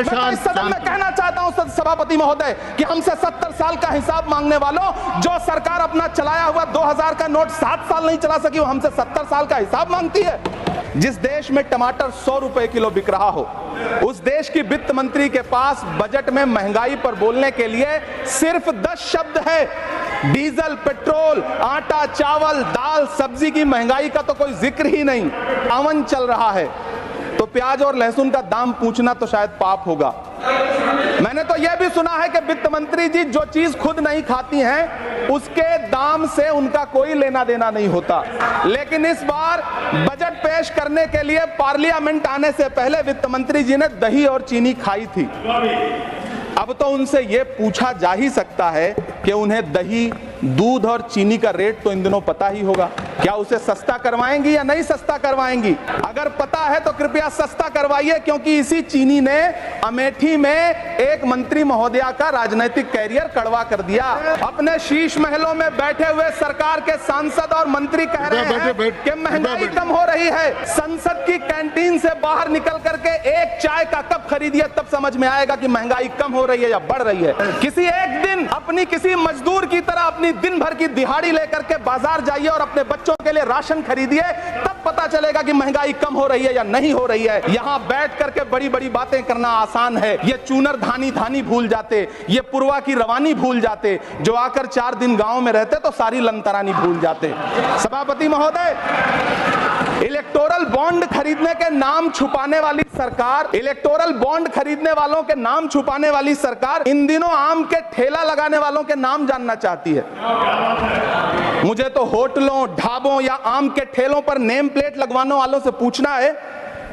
मैं इस सदन में कहना चाहता हूं सभापति महोदय कि हमसे 70 साल का हिसाब मांगने वालों, जो सरकार अपना चलाया हुआ 2000 का नोट 7 साल नहीं चला सकी, वो हमसे 70 साल का हिसाब मांगती है। जिस देश में टमाटर 100 रुपए किलो बिक रहा हो, उस देश की वित्त मंत्री के पास बजट में महंगाई पर बोलने के लिए सिर्फ 10 शब्द है। डीजल, पेट्रोल, आटा, चावल, दाल, सब्जी की महंगाई का तो कोई जिक्र ही नहीं। सावन चल रहा है तो प्याज और लहसुन का दाम पूछना तो शायद पाप होगा। मैंने तो यह भी सुना है कि वित्त मंत्री जी जो चीज खुद नहीं खाती हैं उसके दाम से उनका कोई लेना देना नहीं होता। लेकिन इस बार बजट पेश करने के लिए पार्लियामेंट आने से पहले वित्त मंत्री जी ने दही और चीनी खाई थी। अब तो उनसे यह पूछा जा ही सकता है कि उन्हें दही, दूध और चीनी का रेट तो इन दिनों पता ही होगा। क्या उसे सस्ता करवाएंगी या नहीं सस्ता करवाएंगी? अगर पता है तो कृपया सस्ता करवाइए, क्योंकि इसी चीनी ने अमेठी में एक मंत्री महोदया का राजनीतिक कैरियर कड़वा कर दिया। अपने शीश महलों में बैठे हुए सरकार के सांसद और मंत्री कह रहे हैं कि महंगाई कम हो रही है। संसद की कैंटीन से बाहर निकल करके एक चाय का कप खरीदिए, तब समझ में आएगा कि महंगाई कम हो रही है या बढ़ रही है। किसी एक दिन अपनी किसी मजदूर की तरह अपनी दिन भर की दिहाड़ी लेकर के बाजार जाइए और अपने बच्चों के लिए राशन खरीदिए, तब पता चलेगा कि महंगाई कम हो रही है या नहीं हो रही है। यहां बैठ करके बड़ी बड़ी बातें करना आसान है। ये चूनर धानी धानी भूल जाते, ये पुरवा की रवानी भूल जाते, जो आकर 4 दिन गांव में रहते तो सारी लंतरानी भूल जाते। सभापति महोदय, इलेक्टोरल बॉन्ड खरीदने के नाम छुपाने वाली सरकार, इलेक्टोरल बॉन्ड खरीदने वालों के नाम छुपाने वाली सरकार इन दिनों आम के ठेला लगाने वालों के नाम जानना चाहती है। मुझे तो होटलों, ढाबों या आम के ठेलों पर नेम प्लेट लगवाने वालों से पूछना है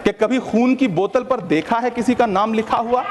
कि कभी खून की बोतल पर देखा है किसी का नाम लिखा हुआ?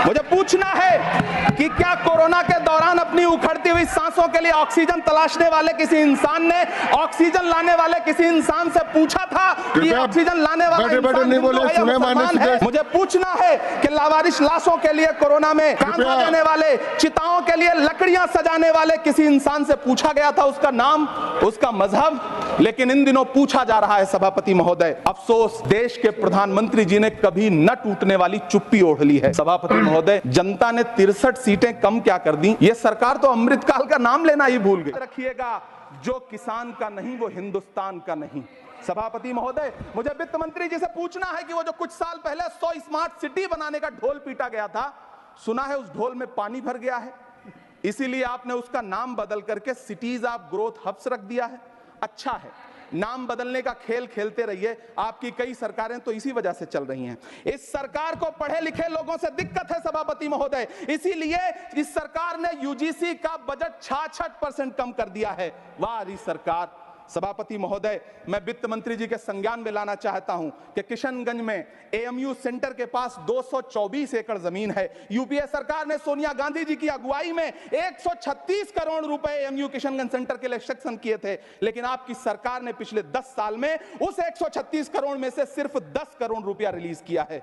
मुझे पूछना है कि क्या कोरोना के दौरान अपनी उखड़ती हुई सांसों के लिए ऑक्सीजन तलाशने वाले किसी इंसान ने ऑक्सीजन लाने वाले किसी इंसान से पूछा था कि ऑक्सीजन लाने वाला इंसान है? मुझे पूछना है कि लावारिश लाशों के लिए कोरोना में कांधा देने वाले, चिताओं के लिए लकड़ियां सजाने वाले किसी इंसान से पूछा गया था उसका नाम, उसका मजहब? लेकिन इन दिनों पूछा जा रहा है। सभापति महोदय, अफसोस देश के प्रधानमंत्री जी ने कभी न टूटने वाली चुप्पी ओढ़ ली है। सभापति महोदय, जनता ने 63 सीटें कम क्या कर दी? ये सरकार तो अमृतकाल का नाम लेना ही भूल गई। रखिएगा, जो किसान का नहीं वो हिंदुस्तान का नहीं। सभापति महोदय, मुझे वित्त मंत्री जी से पूछना है कि वो जो कुछ साल पहले 100 स्मार्ट सिटी बनाने का ढोल पीटा गया था, सुना है उस ढोल में पानी भर गया है, इसीलिए आपने उसका नाम बदल करके सिटीज ऑफ ग्रोथ हब्स रख दिया है। अच्छा है, नाम बदलने का खेल खेलते रहिए। आपकी कई सरकारें तो इसी वजह से चल रही हैं। इस सरकार को पढ़े लिखे लोगों से दिक्कत है सभापति महोदय, इसीलिए इस सरकार ने यूजीसी का बजट 66% कम कर दिया है। वाह रही सरकार। सभापति महोदय, मैं वित्त मंत्री जी के संज्ञान में लाना चाहता हूं कि किशनगंज में एएमयू सेंटर के पास 224 एकड़ जमीन है। यूपीए सरकार ने सोनिया गांधी जी की अगुवाई में 136 करोड़ रुपए एएमयू किशनगंज सेंटर के लिए सेक्शन किए थे, लेकिन आपकी सरकार ने पिछले 10 साल में उस 136 करोड़ में से सिर्फ 10 करोड़ रुपया रिलीज किया है।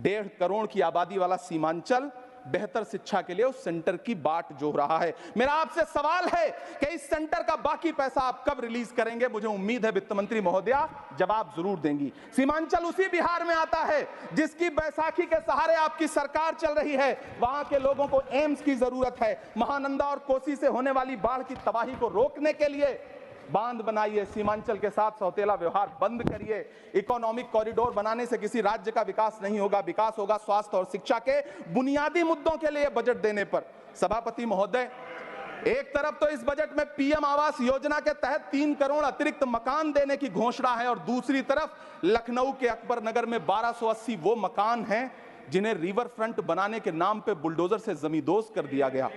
1.5 करोड़ की आबादी वाला सीमांचल बेहतर शिक्षा के लिए उस सेंटर की बाट जोह रहा है। मेरा आपसे सवाल है कि इस सेंटर का बाकी पैसा आप कब रिलीज करेंगे? मुझे उम्मीद है वित्त मंत्री महोदया जवाब जरूर देंगी। सीमांचल उसी बिहार में आता है जिसकी बैसाखी के सहारे आपकी सरकार चल रही है। वहां के लोगों को एम्स की जरूरत है। महानंदा और कोसी से होने वाली बाढ़ की तबाही को रोकने के लिए बांध बनाइए, सीमांचल के साथ सौतेला व्यवहार बंद करिए। इकोनॉमिक कॉरिडोर बनाने से किसी राज्य का विकास नहीं होगा, विकास होगा स्वास्थ्य और शिक्षा के बुनियादी मुद्दों के लिए बजट देने पर। सभापति महोदय, एक तरफ तो इस बजट में पीएम आवास योजना के तहत 3 करोड़ अतिरिक्त मकान देने की घोषणा है और दूसरी तरफ लखनऊ के अकबर नगर में 1280 वो मकान हैं जिन्हें रिवर फ्रंट बनाने के नाम पे बुलडोजर से जमींदोज कर दिया गया।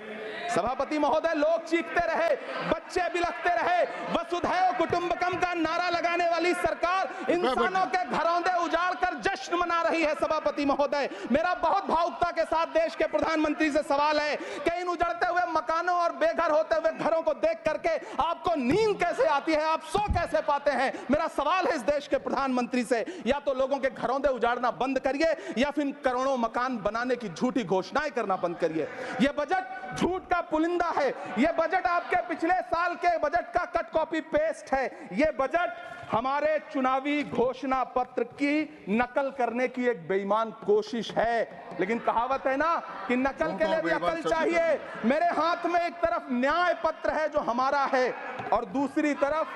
सभापति महोदय, लोग चीखते रहे, बच्चे बिलखते रहे, वसुधैव कुटुंबकम का नारा लगाने वाली सरकार इंसानों के घरौंदे उजाड़ कर जश्न मना रही है। सभापति महोदय, मेरा बहुत भावुकता के साथ देश के प्रधानमंत्री से सवाल है कि इन उजड़ते हुए मकानों और बेघर होते हुए घरों को देख करके आपको नींद कैसे आती है, आप सो कैसे पाते हैं? मेरा सवाल है इस देश के प्रधानमंत्री से, या तो लोगों के घरौंदे उजाड़ना बंद करिए या फिर करोड़ों मकान बनाने की झूठी घोषणाएं करना बंद करिए। यह बजट झूठ का पुलिंदा है। यह बजट आपके पिछले साल के बजट का कट कॉपी पेस्ट है। यह बजट हमारे चुनावी घोषणा पत्र की नकल करने की एक बेईमान कोशिश है। लेकिन कहावत है ना कि नकल के लिए भी अकल चाहिए। मेरे हाथ में एक तरफ न्याय पत्र है जो हमारा है और दूसरी तरफ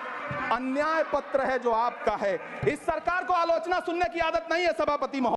अन्याय पत्र है जो आपका है। इस सरकार को आलोचना सुनने की आदत नहीं है सभापति महोदय।